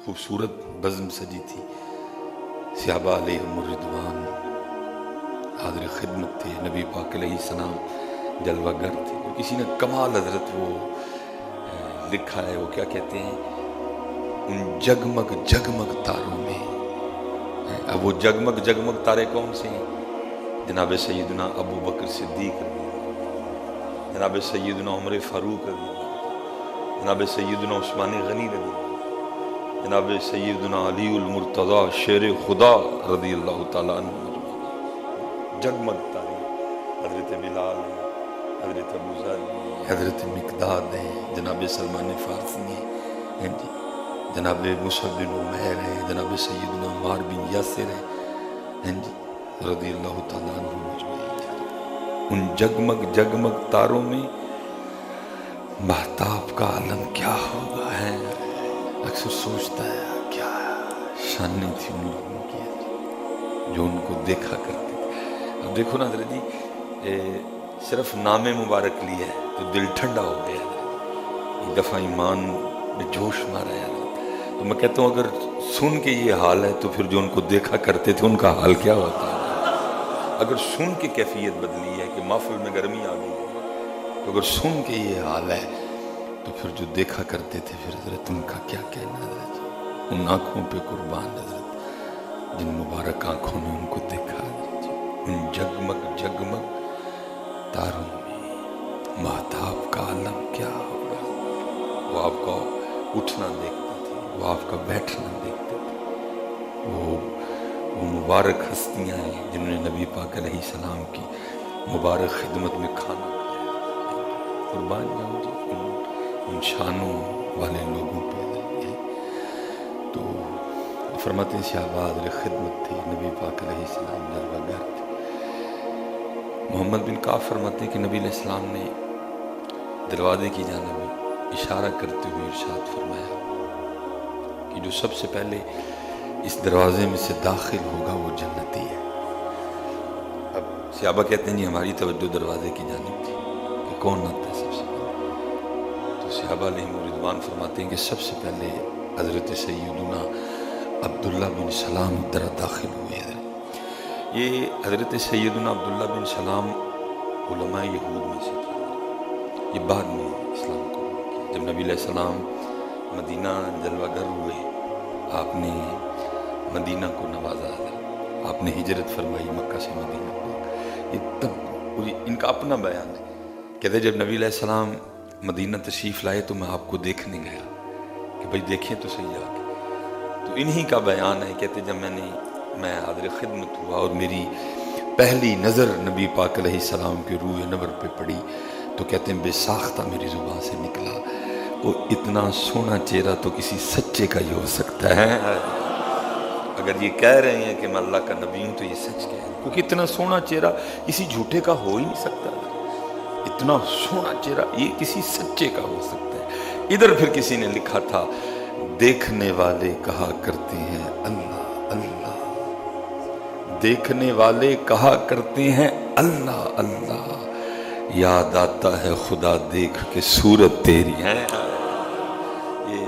خوبصورت بزم سجی تھی، صحابہ علیہم الرضوان حاضر خدمت تھے، نبی پاک علیہ السلام جلوہ گر تھے. اور کسی نے کمال حضرت وہ لکھا ہے، وہ کیا کہتے ہیں، ان جگمگ جگمگ تاروں میں. اب وہ جگمگ جگمگ تارے کون سے ہیں؟ جناب سیدنا ابو بکر صدیق رضی اللہ، جناب سیدنا عمر فاروق رضی اللہ، جناب سیدنا عثمان غنی رضی اللہ، جناب سیدنا علی المرتضی شیر خدا رضی اللہ تعالیٰ عنہ. جگمگ تارے حضرت بلال ہیں، حضرت ابو ذر ہیں، حضرت مقداد ہیں، جناب سلمان فارسی ہیں جی، جناب مصعب بن عمیر ہیں، جناب سیدنا عمار بن یاسر ہیں جی رضی اللہ تعالیٰ عنہ مجمعین. ان جگمگ جگمگ تاروں میں مہتاب کا عالم کیا ہوگا ہے. اکثر سوچتا ہے کیا شانیں تھی ان لوگوں کی جو ان کو دیکھا کرتے تھے. اب دیکھو نا حضرت جی، صرف نام مبارک لیا ہے تو دل ٹھنڈا ہو گیا. ایک دفعہ ایمان میں جوش مارا ہے. تو میں کہتا ہوں اگر سن کے یہ حال ہے تو پھر جو ان کو دیکھا کرتے تھے ان کا حال کیا ہوتا ہے. اگر سن کے کیفیت بدلی ہے کہ محفل میں گرمی آ گئی ہے، تو اگر سن کے یہ حال ہے تو پھر جو دیکھا کرتے تھے پھر حضرت ان کا کیا کہنا ہے حضرت جی. ان آنکھوں پہ قربان حضرت، جن مبارک آنکھوں نے ان کو دیکھا حضرت جی. ان جگمگ جگمگ تاروں میں مہتاب کا عالم کیا ہوگا. وہ آپ کا اٹھنا دیکھتے تھے، وہ آپ کا بیٹھنا دیکھتے تھے. وہ مبارک ہستیاں ہیں جنہوں نے نبی پاک علیہ السلام کی مبارک خدمت میں کھانا کھایا. قربان جاؤں جی ان شانوں والے لوگوں پہ. تو فرماتے ہیں صحابہ حاضر خدمت تھے، نبی پاک علیہ السلام جلوہ گر تھے. محمد بن کعب فرماتے ہیں کہ نبی علیہ السلام نے دروازے کی جانب اشارہ کرتے ہوئے ارشاد فرمایا کہ جو سب سے پہلے اس دروازے میں سے داخل ہوگا وہ جنتی ہے. اب صحابہ کہتے ہیں جی ہماری توجہ دروازے کی جانب تھی کہ کون آتا ہے سب سے پہلے. تو صحابہ علیہم الرضوان فرماتے ہیں کہ سب سے پہلے حضرت سیدنا عبداللہ بن سلام در داخل ہوئے. یہ حضرت سیدنا عبداللہ بن سلام علماء یہود میں سے تھے. یہ بعد میں اسلام کو کیا. جب نبی علیہ السلام مدینہ جلوہ گر ہوئے، آپ نے مدینہ کو نوازا، آپ نے ہجرت فرمائی مکہ سے مدینہ پاک. یہ تب ان کا اپنا بیان ہے. کہتے جب نبی علیہ السلام مدینہ تشریف لائے تو میں آپ کو دیکھنے گیا کہ بھئی دیکھیں تو صحیح آ کے. تو انہی کا بیان ہے. کہتے جب میں حاضر خدمت ہوا اور میری پہلی نظر نبی پاک علیہ السلام کے روح نور پہ پڑی تو کہتے ہیں بے ساختہ میری زبان سے نکلا، وہ اتنا سونا چہرہ تو کسی سچے کا ہی ہو سکتا ہے. اگر یہ کہہ رہے ہیں کہ میں اللہ کا نبی ہوں تو یہ سچ کہہ رہے ہیں، کیونکہ اتنا سونا چہرہ کسی جھوٹے کا ہو ہی نہیں سکتا. اتنا سونا چہرہ یہ کسی سچے کا ہو سکتا ہے. ادھر پھر کسی نے لکھا تھا دیکھنے والے کہا کرتے ہیں اللہ اللہ، دیکھنے والے کہا کرتے ہیں اللہ اللہ، یاد آتا ہے خدا دیکھ کے صورت تیری ہے. یہ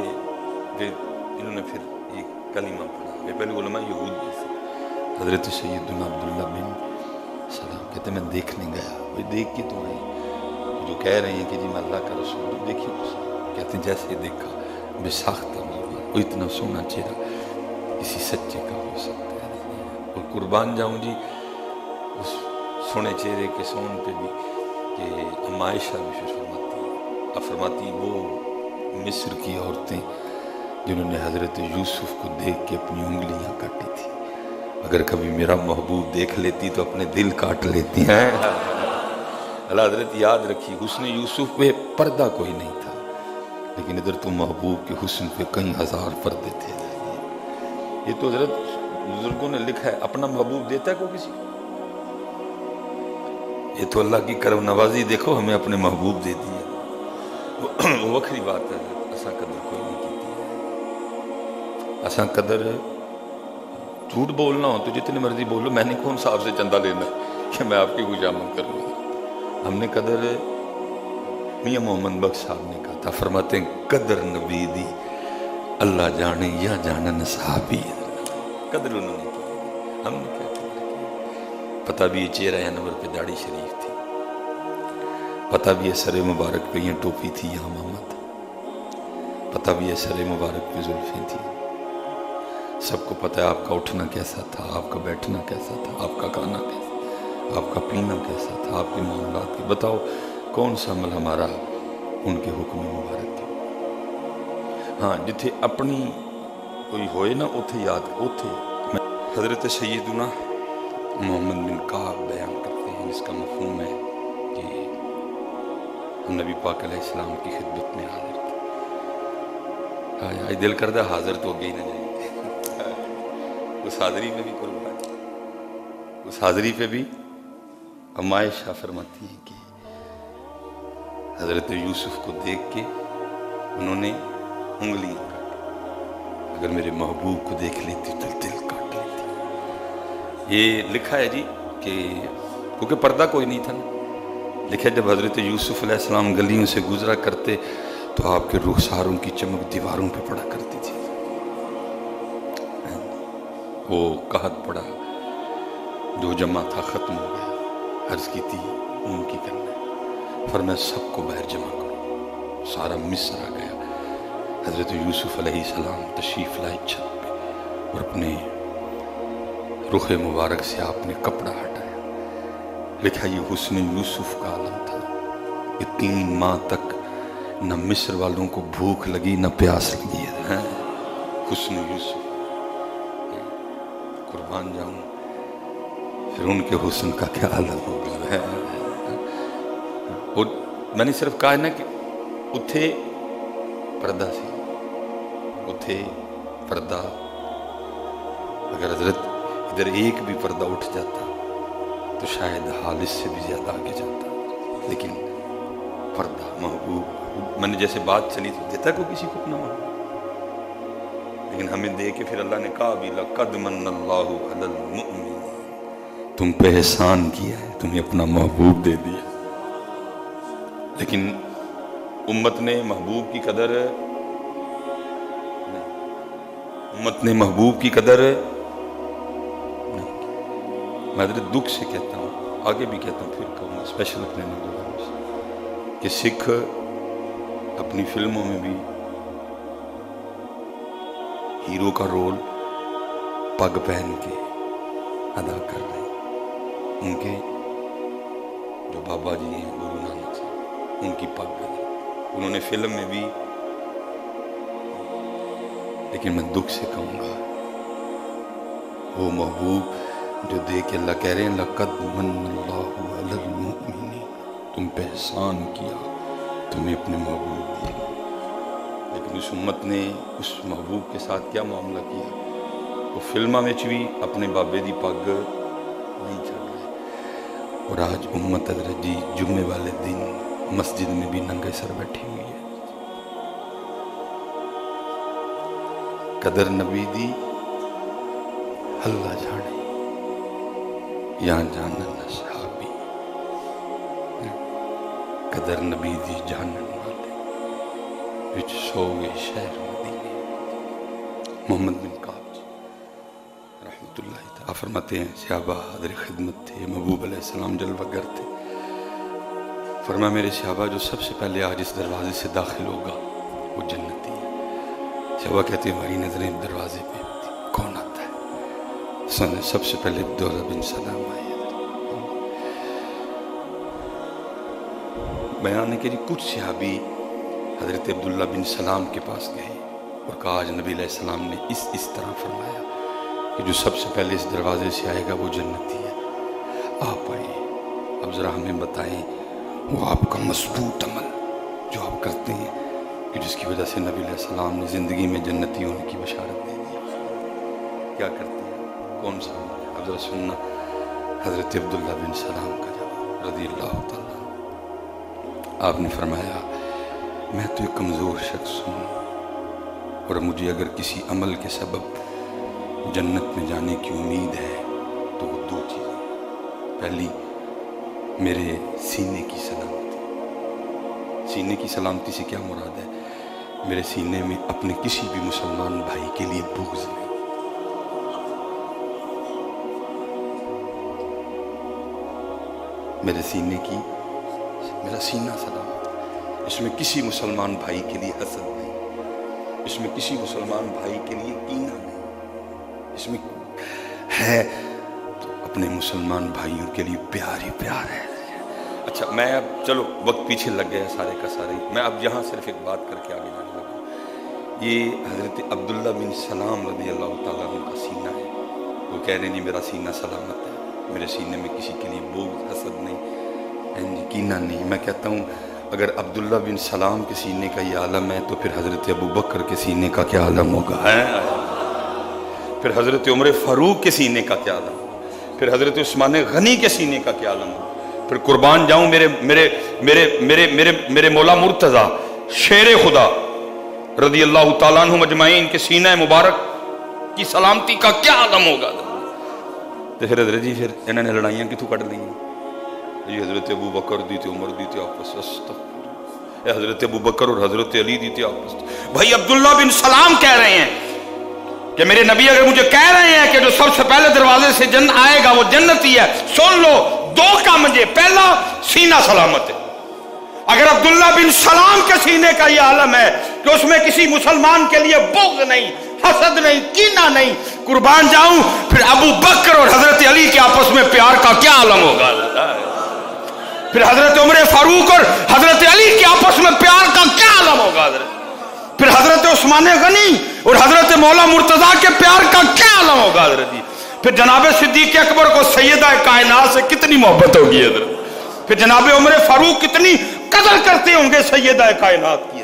انہوں نے پھر یہ کلمہ پڑھا. یہ پہلے علماء یہود میں سے حضرت سیدنا عبداللہ بن سلام کہتے میں دیکھنے گیا. وہ دیکھ کے تو آئی جو کہہ رہے ہیں کہ جی میں اللہ کا رسول ہوں، دیکھیے کہتے ہیں جیسے دیکھا بے ساختہ وہ اتنا سونا چہرہ کسی سچے کا ہو سکتا ہے. اور قربان جاؤں جی اس سونے چہرے کے سون پہ بھی کہ ام عائشہ بھی فرماتی ہیں وہ مصر کی عورتیں جنہوں نے حضرت یوسف کو دیکھ کے اپنی انگلیاں کاٹی تھی، اگر کبھی میرا محبوب دیکھ لیتی تو اپنے دل کاٹ لیتی ہیں. اللہ حضرت یاد رکھی حسن یوسف پہ پردہ کوئی نہیں تھا، لیکن ادھر تو محبوب کے حسن پہ کئی ہزار پردے تھے. یہ تو حضرت بزرگوں نے لکھا ہے اپنا محبوب دیتا ہے کوئی کسی کو؟ یہ تو اللہ کی کرم نوازی، دیکھو ہمیں اپنے محبوب دے دیا. وہ وکری بات ہے. ایسا قدر کوئی نہیں کی. ایسا قدر جھوٹ بولنا ہو تو جتنے مرضی بولو، میں نے کون سا آپ سے چندہ لینا کہ میں آپ کی گجامت کروں. ہم نے قدر میاں محمد بخش صاحب نے کہا تھا، فرماتے ہیں قدر نبی دی اللہ جانے یا جانن صحابی قدر انہوں نے کی، ہم نے کیا قدر کی؟ پتہ بھی یہ چہرہ انور پہ داڑھی شریف تھی، پتہ بھی یہ سر مبارک پہ یہ ٹوپی تھی یا امامہ تھا، پتہ بھی یہ سر مبارک پہ زلفیں تھی، سب کو پتہ ہے آپ کا اٹھنا کیسا تھا، آپ کا بیٹھنا کیسا تھا، آپ کا کھانا کیسا تھا، آپ کا پینا کیسا تھا، آپ کے معاملات کی، بتاؤ کون سا عمل ہمارا ان کے حکم مبارک تھا؟ ہاں جتھے اپنی کوئی ہوئے نا اتھے یاد اتھے حضرت سیدنا محمد بن کعب بیان کرتے ہیں، جس کا مفہوم ہے کہ ہم نبی پاک علیہ السلام کی خدمت میں حاضر تھے، دل کردہ حاضر تو ہو گئی نہ جائیں، اس حاضری پہ بھی قربان، اس حاضری پہ بھی اما عائشہ فرماتی ہیں کہ حضرت یوسف کو دیکھ کے انہوں نے انگلیاں کاٹی، اگر میرے محبوب کو دیکھ لیتی تو دل کاٹ لیتی۔ یہ لکھا ہے جی کہ کیونکہ پردہ کوئی نہیں تھا نا، لکھا ہے جب حضرت یوسف علیہ السلام گلیوں سے گزرا کرتے تو آپ کے رخساروں کی چمک دیواروں پہ پڑا کرتی تھی، وہ قحط پڑا جو جمع تھا ختم ہو گیا، عرض کی تھی ان کی کرنا ہے، فرمایا سب کو باہر جمع کرو، سارا مصر آ گیا، حضرت یوسف علیہ السلام تشریف لائے چھت پہ اور اپنے رخ مبارک سے آپ نے کپڑا ہٹایا، لکھا یہ حسن یوسف کا عالم تھا کہ 3 ماہ تک نہ مصر والوں کو بھوک لگی نہ پیاس لگی ہے، حسن یوسف، قربان جاؤں پھر ان کے حسن کا کیا عالم ہوگا ہے۔ اور میں نے صرف کہا ہے نا کہ اتھے پردہ سی، اتھے پردہ، اگر حضرت ادھر ایک بھی پردہ اٹھ جاتا تو شاید حال اس سے بھی زیادہ آگے جاتا، لیکن پردہ محبوب، میں نے جیسے بات چلی تو دیتا کو کسی کو اپنا محبوب، لیکن ہمیں دے کے پھر اللہ نے کہا بھی لَقَدْ مَنَّ اللَّهُ عَلَى الْمُؤْمِنِينَ، تم پہ احسان کیا ہے، تمہیں اپنا محبوب دے دیا، لیکن امت نے محبوب کی قدر نہیں، امت نے محبوب کی قدر نہیں کی۔ میں حضرت دکھ سے کہتا ہوں، آگے بھی کہتا ہوں، پھر کہوں گا اسپیشل اپنے نوجوانوں سے، کہ سکھ اپنی فلموں میں بھی ہیرو کا رول پگ پہن کے ادا کر رہے ہیں، ان کے جو بابا جی ہیں گرو نانک سے ان کی پگ ہے، انہوں نے فلم میں بھی، لیکن میں دکھ سے کہوں گا وہ محبوب جو دے کے اللہ کہہ رہے ہیں لَقَدْ مَنَّ اللَّهُ عَلَى الْمُؤْمِنِينَ، تم پہ احسان کیا، تمہیں اپنے محبوب دیا، لیکن اس امت نے اس محبوب کے ساتھ کیا معاملہ کیا، وہ فلمہ میں بھی اپنے بابے دی پگ نہیں چڑھ رہے، اور آج امت حضرت جی جمعے والے دن مسجد میں بھی ننگے سر بیٹھی ہوئی ہے، قدر نبی دی اللہ جانے یا جانن صحابی، قدر نبی دی جانن والے وچ سوئے شہر مدینے۔ محمد بن کعب جی رحمت اللہ تعالیٰ فرماتے ہیں صحابہ حضر خدمت تھے، محبوب علیہ السلام جلوہ گر تھے، فرمایا میرے صحابہ جو سب سے پہلے آج اس دروازے سے داخل ہوگا وہ جنتی ہے۔ صحابہ کہتے ہیں ہماری نظریں دروازے پہ تھی، کون آتا ہے؟ سب سے پہلے عبداللہ بن سلام آئے، بیان ہے کہ کچھ صحابی حضرت عبداللہ بن سلام کے پاس گئے اور کہا آج نبی علیہ السلام نے اس طرح فرمایا کہ جو سب سے پہلے اس دروازے سے آئے گا وہ جنتی ہے، آپ آئیے، اب ذرا ہمیں بتائیں وہ آپ کا مضبوط عمل جو آپ کرتے ہیں کہ جس کی وجہ سے نبی علیہ السلام نے زندگی میں جنتی ہونے کی بشارت دے دی، کیا کرتے ہیں، کون سا عمل ہے؟ اب ذرا سننا حضرت عبداللہ بن سلام کا جواب رضی اللہ تعالیٰ۔ آپ نے فرمایا میں تو ایک کمزور شخص ہوں اور مجھے اگر کسی عمل کے سبب جنت میں جانے کی امید ہے تو وہ 2 چیزیں، پہلی میرے سینے کی سلامتی، سینے کی سلامتی سے کیا مراد ہے میرے سینے میں اپنے کسی بھی مسلمان بھائی کے لیے بغض نہیں. میرے سینے کی میرا سینہ سلامت ہے. اس میں کسی مسلمان بھائی کے لیے حسد نہیں, اس میں کسی مسلمان بھائی کے لیے کینہ نہیں. اس میں ہے تو اپنے مسلمان بھائیوں کے لیے پیار ہی پیار ہے. اچھا میں اب چلو وقت پیچھے لگ گیا سارے کا سارے, میں اب یہاں صرف ایک بات کر کے آگے جانے لگا. یہ حضرت عبداللہ بن سلام رضی اللہ تعالیٰ عنہ کا سینہ ہے. وہ کہہ رہے ہیں جی میرا سینہ سلامت ہے, میرے سینے میں کسی کے لیے بغض حسد نہیں, کینہ نہیں. میں کہتا ہوں اگر عبداللہ بن سلام کے سینے کا یہ عالم ہے تو پھر حضرت ابو بکر کے سینے کا کیا عالم ہوگا, پھر حضرت عمر فاروق کے سینے کا کیا عالم ہوگا, پھر حضرت عثمان غنی کے سینے کا کیا عالم ہوگا. پھر قربان جاؤں میرے میرے میرے میرے میرے میرے مولا مرتضیٰ شیر خدا رضی اللہ تعالیٰ عنہ مجمعین کے سینہ مبارک کی سلامتی کا کیا عالم ہوگا. تو پھر حضرت جی پھر انہوں نے لڑائیاں کتوں کٹ لی ہیں جی, حضرت ابو بکر دی تھی, عمر دی تھی آپس, حضرت ابو بکر اور حضرت علی دی تھی آپس. بھائی عبداللہ بن سلام کہہ رہے ہیں کہ میرے نبی اگر مجھے کہہ رہے ہیں کہ جو سب سے پہلے دروازے سے جنت آئے گا وہ جنتی ہے, سن لو دو کام مجھے, پہلا سینہ سلامت ہے. اگر عبداللہ بن سلام کے سینے کا یہ عالم ہے کہ اس میں کسی مسلمان کے لیے بغض نہیں, حسد نہیں, کینہ نہیں, قربان جاؤں پھر ابو بکر اور حضرت علی کے آپس میں پیار کا کیا عالم ہوگا, پھر حضرت عمر فاروق اور حضرت علی کے آپس میں پیار کا کیا عالم ہوگا, پھر حضرت عثمان غنی اور حضرت مولا مرتضیٰ کے پیار کا کیا عالم ہوگا حضرت جی. پھر جناب صدیق اکبر کو سیدہ کائنات سے کتنی محبت ہوگی حضرت, پھر جناب عمر فاروق کتنی قدر کرتے ہوں گے سیدہ کائنات کی.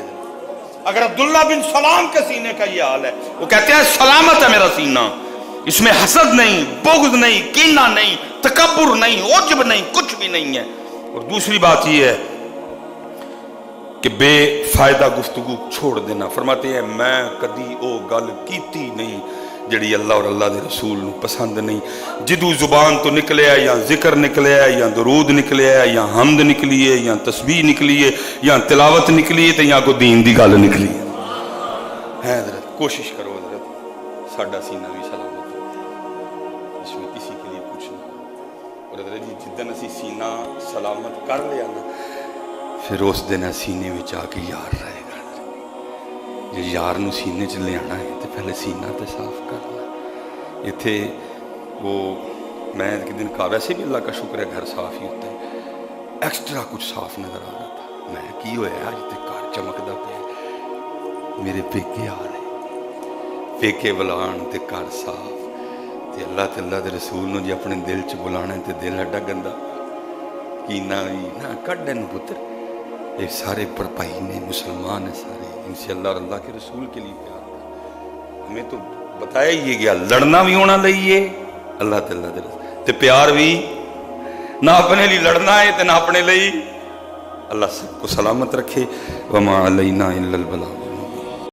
اگر عبداللہ بن سلام کے سینے کا یہ حال ہے, وہ کہتے ہیں سلامت ہے میرا سینہ, اس میں حسد نہیں, بغض نہیں, کینہ نہیں, تکبر نہیں, عجب نہیں, کچھ بھی نہیں ہے. اور دوسری بات یہ ہے کہ بے فائدہ گفتگو چھوڑ دینا. فرماتے ہیں میں کدی او گل کیتی نہیں جڑی اللہ اور اللہ دے رسول پسند نہیں. جدو زبان تو نکلے ہے یا ذکر نکلے ہے یا درود نکلے ہے یا حمد نکلی ہے یا تسبیح نکلی ہے یا تلاوت نکلی ہے تو یا کوئی دین دی گل نکلی ہے. حضرت کوشش کرو حضرت ساڈا سینہ بھی سلامت ہو, اس میں کسی کے لیے کچھ نہیں. اور حضرت جی جدن اسی سینہ سلامت کر لیا نا پھر اس دن سینے میں آ کے یار رہے گا. جو یار نو سینے چ لے آنا ہے تو پہلے سینہ تے صاف کرنا. اتنے وہ میں ایک دن کہا, ویسے بھی اللہ کا شکر ہے گھر صاف ہی ہوتا ہے, ایکسٹرا کچھ صاف نظر آ رہا تھا. میں کی ہویا اج تے گھر چمکدا پیا, میرے پیکے آ رہے, پیکے بلان تے گھر صاف, تے اللہ دے رسول نو جی اپنے دل چ بلانا تے دل ہڈا گندا کینہ نہ کڈن پتر. یہ سارے پرپائی نے, مسلمان ہیں سارے, ان سے اللہ اور اللہ کے رسول کے لیے پیار تھا. ہمیں تو بتایا یہ گیا لڑنا بھی ہونا لئیے اللہ تعالیٰ دے رسول, تے پیار بھی نہ اپنے لیے لڑنا ہے تے نہ اپنے لیے. اللہ سب کو سلامت رکھے. وما علینا الا البلاغ.